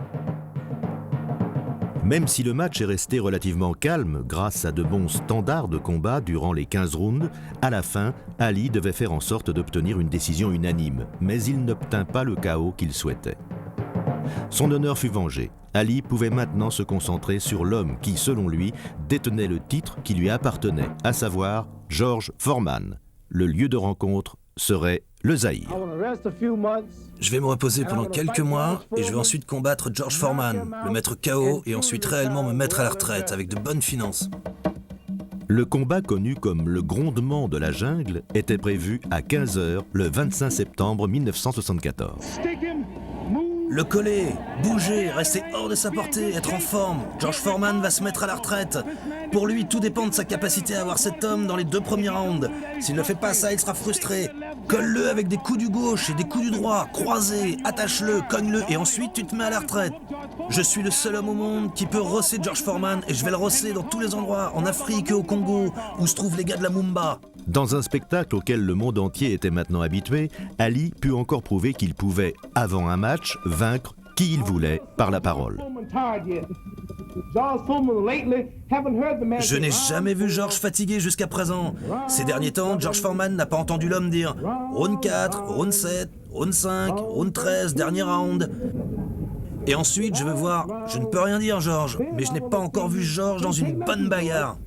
Même si le match est resté relativement calme grâce à de bons standards de combat durant les 15 rounds, à la fin, Ali devait faire en sorte d'obtenir une décision unanime, mais il n'obtint pas le chaos qu'il souhaitait. Son honneur fut vengé. Ali pouvait maintenant se concentrer sur l'homme qui, selon lui, détenait le titre qui lui appartenait, à savoir George Foreman. Le lieu de rencontre serait le Zaïre. Je vais me reposer pendant quelques mois et je vais ensuite combattre George Foreman, le mettre KO et ensuite réellement me mettre à la retraite avec de bonnes finances. Le combat connu comme le grondement de la jungle était prévu à 15h le 25 septembre 1974. Le coller, bouger, rester hors de sa portée, être en forme. George Foreman va se mettre à la retraite. Pour lui, tout dépend de sa capacité à avoir cet homme dans les 2 premiers rounds. S'il ne fait pas ça, il sera frustré. Colle-le avec des coups du gauche et des coups du droit, croisés, attache-le, cogne-le et ensuite tu te mets à la retraite. Je suis le seul homme au monde qui peut rosser George Foreman et je vais le rosser dans tous les endroits, en Afrique et au Congo, où se trouvent les gars de la Mumba. Dans un spectacle auquel le monde entier était maintenant habitué, Ali put encore prouver qu'il pouvait, avant un match, vaincre qui il voulait par la parole. Je n'ai jamais vu George fatigué jusqu'à présent. Ces derniers temps, George Foreman n'a pas entendu l'homme dire « Round 4, round 7, round 5, round 13, dernier round ». Et ensuite, je veux voir, je ne peux rien dire, George, mais je n'ai pas encore vu George dans une bonne bagarre.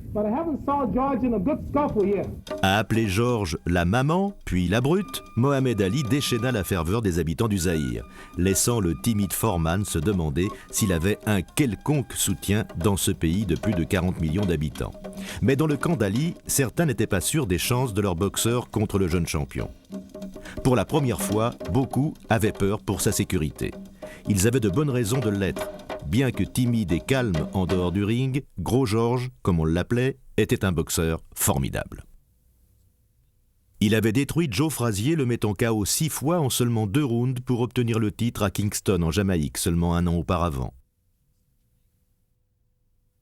À appeler George la maman, puis la brute, Mohamed Ali déchaîna la ferveur des habitants du Zaïre, laissant le timide Foreman se demander s'il avait un quelconque soutien dans ce pays de plus de 40 millions d'habitants. Mais dans le camp d'Ali, certains n'étaient pas sûrs des chances de leur boxeur contre le jeune champion. Pour la première fois, beaucoup avaient peur pour sa sécurité. Ils avaient de bonnes raisons de l'être. Bien que timide et calme en dehors du ring, Gros George, comme on l'appelait, était un boxeur formidable. Il avait détruit Joe Frazier, le mettant KO 6 fois en seulement 2 rounds pour obtenir le titre à Kingston, en Jamaïque, seulement 1 an auparavant.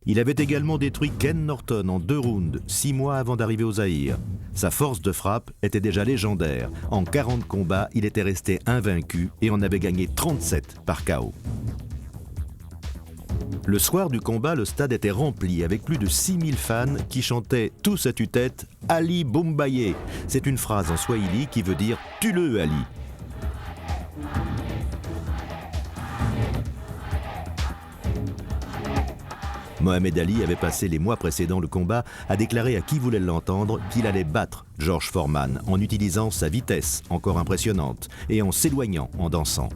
Il avait également détruit Ken Norton en 2 rounds, 6 mois avant d'arriver au Zaïre. Sa force de frappe était déjà légendaire. En 40 combats, il était resté invaincu et en avait gagné 37 par KO. Le soir du combat, le stade était rempli avec plus de 6000 fans qui chantaient tous à tue-tête « Ali Boumbaye ». C'est une phrase en swahili qui veut dire « tue-le, Ali ». Mohamed Ali avait passé les mois précédant le combat à déclarer à qui voulait l'entendre qu'il allait battre George Foreman en utilisant sa vitesse encore impressionnante et en s'éloignant en dansant.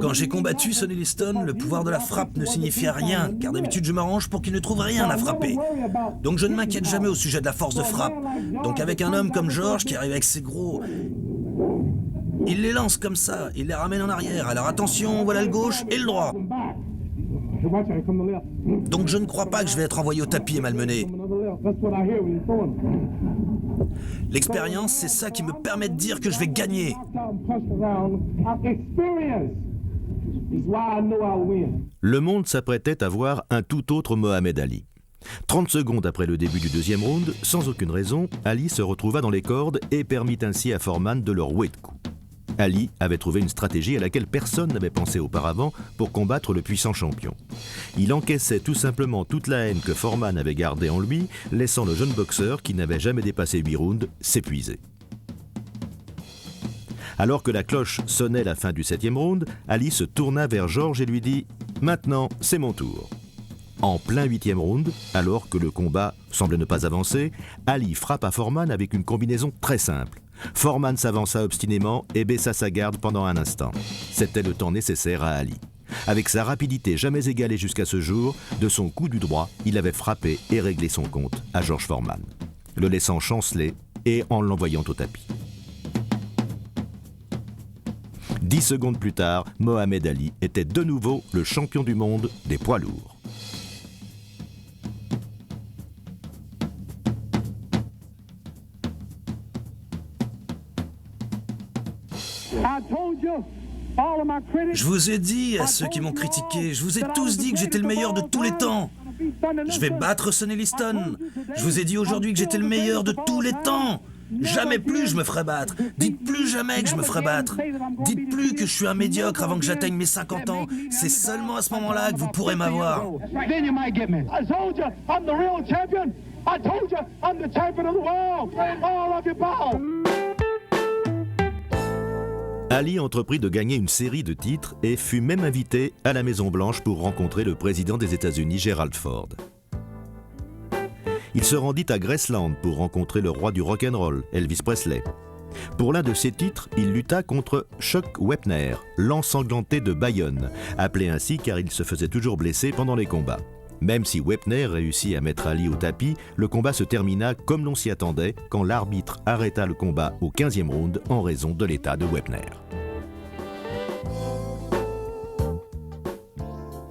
Quand j'ai combattu Sonny Liston, le pouvoir de la frappe ne signifiait rien, car d'habitude je m'arrange pour qu'il ne trouve rien à frapper. Donc je ne m'inquiète jamais au sujet de la force de frappe. Donc avec un homme comme George qui arrive avec ses gros... Il les lance comme ça, il les ramène en arrière. Alors attention, voilà le gauche et le droit. Donc je ne crois pas que je vais être envoyé au tapis et malmené. L'expérience, c'est ça qui me permet de dire que je vais gagner. Le monde s'apprêtait à voir un tout autre Mohamed Ali. 30 secondes après le début du deuxième round, sans aucune raison, Ali se retrouva dans les cordes et permit ainsi à Foreman de le rouer de coups. Ali avait trouvé une stratégie à laquelle personne n'avait pensé auparavant pour combattre le puissant champion. Il encaissait tout simplement toute la haine que Foreman avait gardée en lui, laissant le jeune boxeur, qui n'avait jamais dépassé 8 rounds, s'épuiser. Alors que la cloche sonnait la fin du 7e round, Ali se tourna vers George et lui dit « Maintenant, c'est mon tour ». En plein 8e round, alors que le combat semblait ne pas avancer, Ali frappa Foreman avec une combinaison très simple. Foreman s'avança obstinément et baissa sa garde pendant un instant. C'était le temps nécessaire à Ali. Avec sa rapidité jamais égalée jusqu'à ce jour, de son coup du droit, il avait frappé et réglé son compte à George Foreman, le laissant chanceler et en l'envoyant au tapis. 10 secondes plus tard, Mohamed Ali était de nouveau le champion du monde des poids lourds. Je vous ai dit à ceux qui m'ont critiqué, je vous ai tous dit que j'étais le meilleur de tous les temps. Je vais battre Sonny Liston. Je vous ai dit aujourd'hui que j'étais le meilleur de tous les temps. Jamais plus je me ferai battre. Dites plus jamais que je me ferai battre. Dites plus que je suis un médiocre avant que j'atteigne mes 50 ans. C'est seulement à ce moment-là que vous pourrez m'avoir. Ali entreprit de gagner une série de titres et fut même invité à la Maison-Blanche pour rencontrer le président des États-Unis, Gerald Ford. Il se rendit à Graceland pour rencontrer le roi du rock'n'roll, Elvis Presley. Pour l'un de ses titres, il lutta contre Chuck Wepner, l'ensanglanté de Bayonne, appelé ainsi car il se faisait toujours blesser pendant les combats. Même si Wepner réussit à mettre Ali au tapis, le combat se termina comme l'on s'y attendait quand l'arbitre arrêta le combat au 15e round en raison de l'état de Wepner.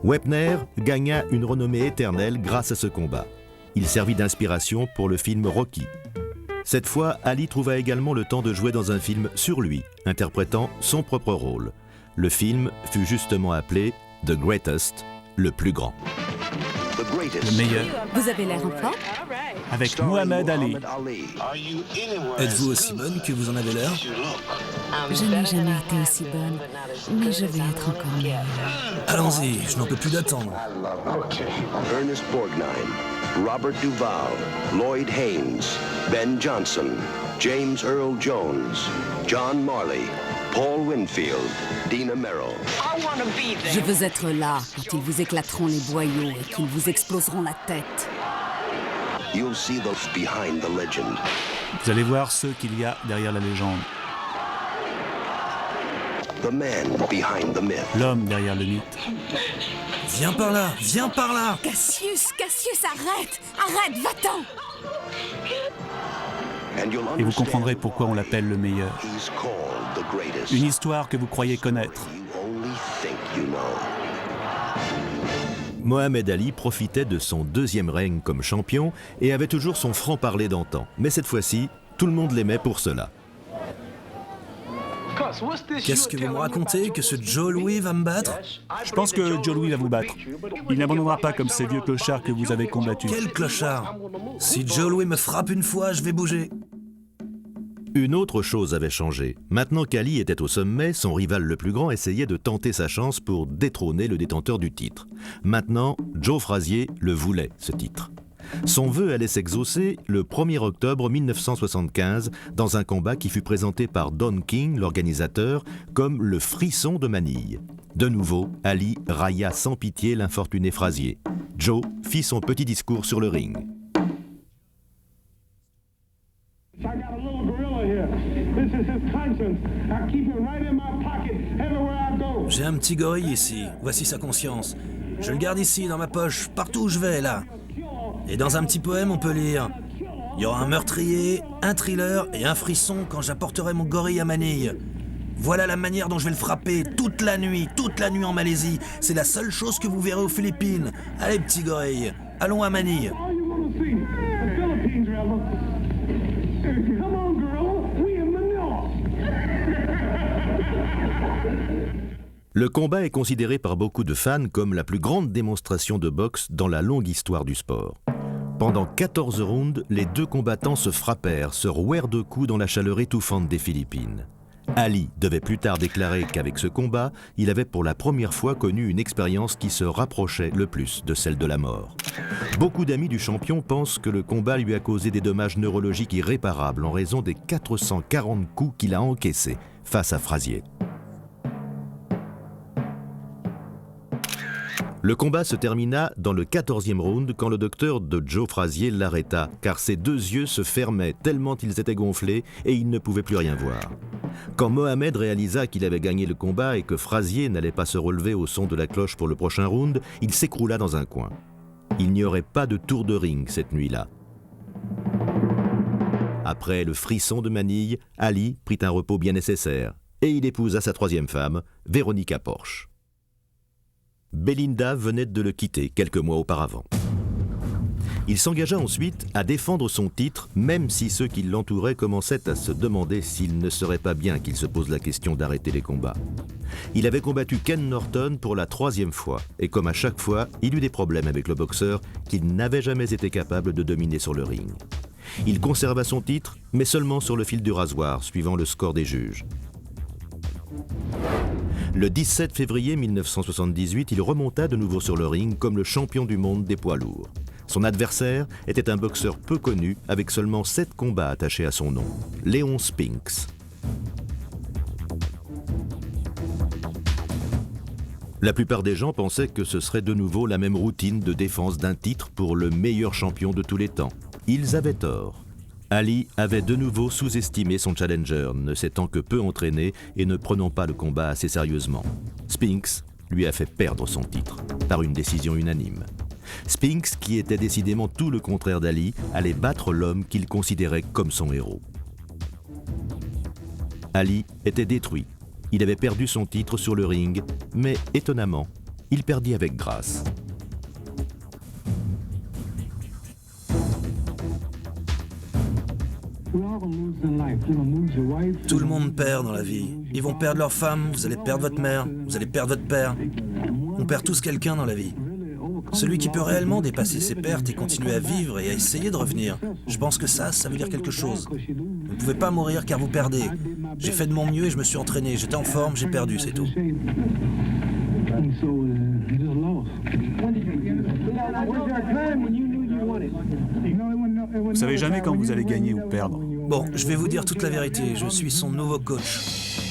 Wepner gagna une renommée éternelle grâce à ce combat. Il servit d'inspiration pour le film Rocky. Cette fois, Ali trouva également le temps de jouer dans un film sur lui, interprétant son propre rôle. Le film fut justement appelé The Greatest, le plus grand. Le meilleur. Vous avez l'air en forme? Avec Muhammad Ali. Êtes-vous aussi bonne que vous en avez l'air? Je n'ai jamais été aussi bonne, mais je vais être encore meilleure. Allons-y, je n'en peux plus d'attendre. Ernest Borgnine, Robert Duvall, Lloyd Haynes, Ben Johnson, James Earl Jones, John Marley, Paul Winfield, Dina Merrill. Je veux être là quand ils vous éclateront les boyaux et qu'ils vous exploseront la tête. You'll see those behind the legend. Vous allez voir ceux qu'il y a derrière la légende. The man behind the myth. L'homme derrière le mythe. Viens par là, viens par là! Cassius, arrête! Arrête, va-t'en! Et vous comprendrez pourquoi on l'appelle le meilleur. He's called the greatest. Une histoire que vous croyez connaître. You only think you know. Mohamed Ali profitait de son deuxième règne comme champion et avait toujours son franc-parler d'antan. Mais cette fois-ci, tout le monde l'aimait pour cela. Qu'est-ce que vous me racontez? Que ce Joe Louis va me battre? Je pense que Joe Louis va vous battre. Il n'abandonnera pas comme ces vieux clochards que vous avez combattus. Quel clochard! Si Joe Louis me frappe une fois, je vais bouger. Une autre chose avait changé. Maintenant qu'Ali était au sommet, son rival le plus grand essayait de tenter sa chance pour détrôner le détenteur du titre. Maintenant, Joe Frazier le voulait, ce titre. Son vœu allait s'exaucer le 1er octobre 1975 dans un combat qui fut présenté par Don King, l'organisateur, comme le frisson de Manille. De nouveau, Ali railla sans pitié l'infortuné Frazier. Joe fit son petit discours sur le ring. J'ai un petit gorille ici, voici sa conscience. Je le garde ici, dans ma poche, partout où je vais, là. Et dans un petit poème, on peut lire « Il y aura un meurtrier, un thriller et un frisson quand j'apporterai mon gorille à Manille. Voilà la manière dont je vais le frapper toute la nuit en Malaisie. C'est la seule chose que vous verrez aux Philippines. Allez, petit gorille, allons à Manille. » Le combat est considéré par beaucoup de fans comme la plus grande démonstration de boxe dans la longue histoire du sport. Pendant 14 rounds, les deux combattants se frappèrent, se rouèrent de coups dans la chaleur étouffante des Philippines. Ali devait plus tard déclarer qu'avec ce combat, il avait pour la première fois connu une expérience qui se rapprochait le plus de celle de la mort. Beaucoup d'amis du champion pensent que le combat lui a causé des dommages neurologiques irréparables en raison des 440 coups qu'il a encaissés face à Frazier. Le combat se termina dans le 14e round quand le docteur de Joe Frazier l'arrêta, car ses deux yeux se fermaient tellement ils étaient gonflés et il ne pouvait plus rien voir. Quand Mohamed réalisa qu'il avait gagné le combat et que Frazier n'allait pas se relever au son de la cloche pour le prochain round, il s'écroula dans un coin. Il n'y aurait pas de tour de ring cette nuit-là. Après le frisson de Manille, Ali prit un repos bien nécessaire et il épousa sa troisième femme, Veronica Porsche. Belinda venait de le quitter quelques mois auparavant. Il s'engagea ensuite à défendre son titre, même si ceux qui l'entouraient commençaient à se demander s'il ne serait pas bien qu'il se pose la question d'arrêter les combats. Il avait combattu Ken Norton pour la 3e fois, et comme à chaque fois, il eut des problèmes avec le boxeur qu'il n'avait jamais été capable de dominer sur le ring. Il conserva son titre, mais seulement sur le fil du rasoir, suivant le score des juges. Le 17 février 1978, il remonta de nouveau sur le ring comme le champion du monde des poids lourds. Son adversaire était un boxeur peu connu, avec seulement 7 combats attachés à son nom, Léon Spinks. La plupart des gens pensaient que ce serait de nouveau la même routine de défense d'un titre pour le meilleur champion de tous les temps. Ils avaient tort. Ali avait de nouveau sous-estimé son challenger, ne s'étant que peu entraîné et ne prenant pas le combat assez sérieusement. Spinks lui a fait perdre son titre, par une décision unanime. Spinks, qui était décidément tout le contraire d'Ali, allait battre l'homme qu'il considérait comme son héros. Ali était détruit. Il avait perdu son titre sur le ring, mais étonnamment, il perdit avec grâce. Tout le monde perd dans la vie. Ils vont perdre leur femme, vous allez perdre votre mère, vous allez perdre votre père. On perd tous quelqu'un dans la vie. Celui qui peut réellement dépasser ses pertes et continuer à vivre et à essayer de revenir, je pense que ça veut dire quelque chose. Vous ne pouvez pas mourir car vous perdez. J'ai fait de mon mieux et je me suis entraîné. J'étais en forme, j'ai perdu, c'est tout. Vous savez jamais quand vous allez gagner ou perdre. Bon, je vais vous dire toute la vérité. Je suis son nouveau coach.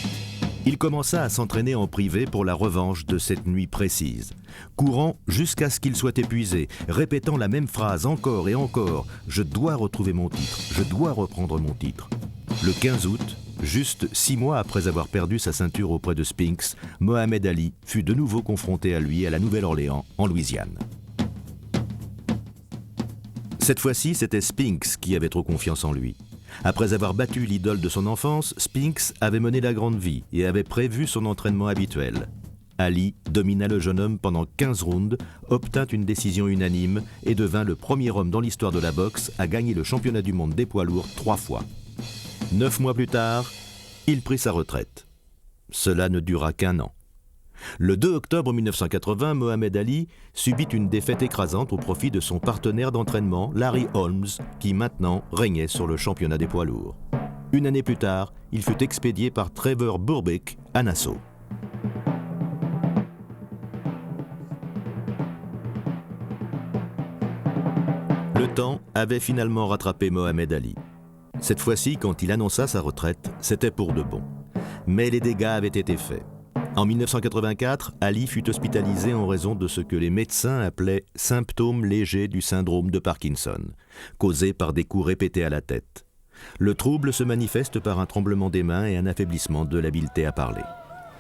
Il commença à s'entraîner en privé pour la revanche de cette nuit précise, courant jusqu'à ce qu'il soit épuisé, répétant la même phrase encore et encore « Je dois retrouver mon titre, je dois reprendre mon titre ». Le 15 août, juste 6 mois après avoir perdu sa ceinture auprès de Spinks, Mohamed Ali fut de nouveau confronté à lui à la Nouvelle-Orléans, en Louisiane. Cette fois-ci, c'était Spinks qui avait trop confiance en lui. Après avoir battu l'idole de son enfance, Spinks avait mené la grande vie et avait prévu son entraînement habituel. Ali domina le jeune homme pendant 15 rounds, obtint une décision unanime et devint le premier homme dans l'histoire de la boxe à gagner le championnat du monde des poids lourds 3 fois. 9 mois plus tard, il prit sa retraite. Cela ne dura qu'1 an. Le 2 octobre 1980, Mohamed Ali subit une défaite écrasante au profit de son partenaire d'entraînement, Larry Holmes, qui maintenant régnait sur le championnat des poids lourds. 1 année plus tard, il fut expédié par Trevor Burbick à Nassau. Le temps avait finalement rattrapé Mohamed Ali. Cette fois-ci, quand il annonça sa retraite, c'était pour de bon. Mais les dégâts avaient été faits. En 1984, Ali fut hospitalisé en raison de ce que les médecins appelaient « symptômes légers du syndrome de Parkinson », causés par des coups répétés à la tête. Le trouble se manifeste par un tremblement des mains et un affaiblissement de l'habileté à parler.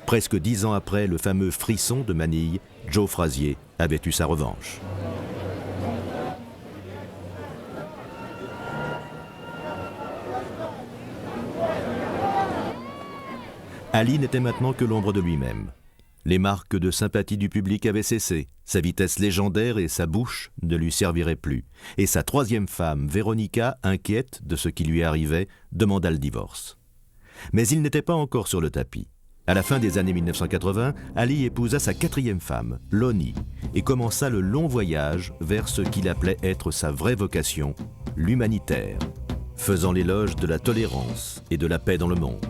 Presque 10 ans après le fameux frisson de Manille, Joe Frazier avait eu sa revanche. Ali n'était maintenant que l'ombre de lui-même. Les marques de sympathie du public avaient cessé, sa vitesse légendaire et sa bouche ne lui serviraient plus. Et sa 3e femme, Veronica, inquiète de ce qui lui arrivait, demanda le divorce. Mais il n'était pas encore sur le tapis. À la fin des années 1980, Ali épousa sa 4e femme, Lonnie, et commença le long voyage vers ce qu'il appelait être sa vraie vocation, l'humanitaire, faisant l'éloge de la tolérance et de la paix dans le monde.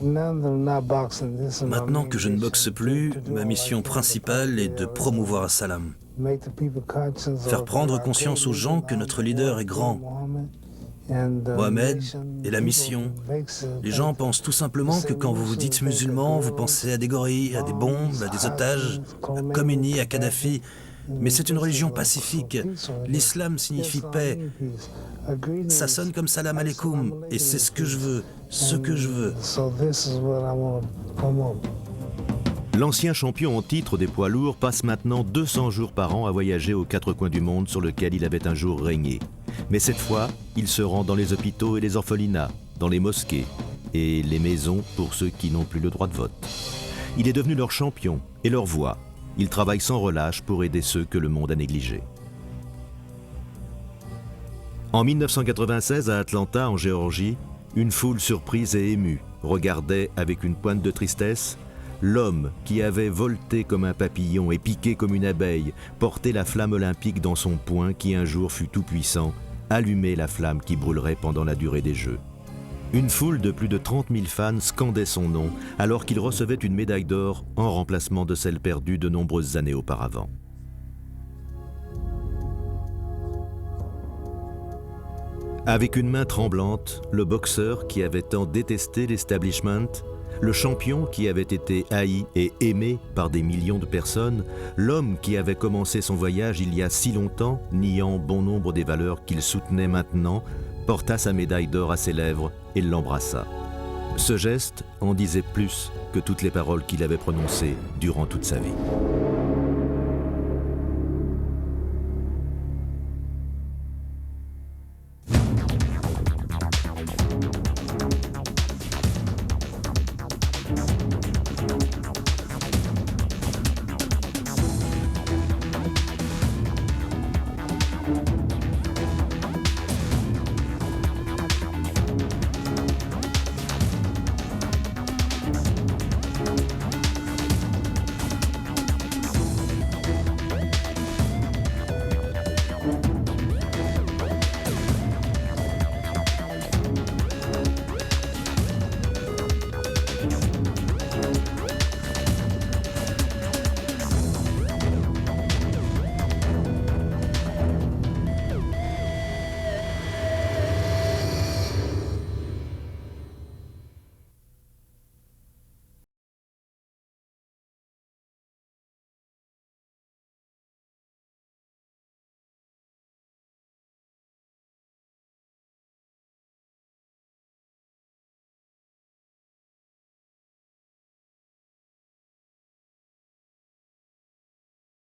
Maintenant que je ne boxe plus, ma mission principale est de promouvoir Salam. Faire prendre conscience aux gens que notre leader est grand. Mohamed et la mission. Les gens pensent tout simplement que quand vous vous dites musulman, vous pensez à des gorilles, à des bombes, à des otages, à Khomeini, à Kadhafi. Mais c'est une religion pacifique. L'islam signifie paix. Ça sonne comme salam alaikum. Et c'est ce que je veux, ce que je veux. L'ancien champion en titre des poids lourds passe maintenant 200 jours par an à voyager aux 4 coins du monde sur lequel il avait un jour régné. Mais cette fois, il se rend dans les hôpitaux et les orphelinats, dans les mosquées et les maisons pour ceux qui n'ont plus le droit de vote. Il est devenu leur champion et leur voix. Il travaille sans relâche pour aider ceux que le monde a négligés. En 1996, à Atlanta, en Géorgie, une foule surprise et émue regardait avec une pointe de tristesse L'homme qui avait volté comme un papillon et piqué comme une abeille, porté la flamme olympique dans son poing qui un jour fut tout-puissant, allumait la flamme qui brûlerait pendant la durée des Jeux. Une foule de plus de 30 000 fans scandait son nom alors qu'il recevait une médaille d'or en remplacement de celle perdue de nombreuses années auparavant. Avec une main tremblante, le boxeur qui avait tant détesté l'establishment, le champion qui avait été haï et aimé par des millions de personnes, l'homme qui avait commencé son voyage il y a si longtemps, niant bon nombre des valeurs qu'il soutenait maintenant, porta sa médaille d'or à ses lèvres et l'embrassa. Ce geste en disait plus que toutes les paroles qu'il avait prononcées durant toute sa vie.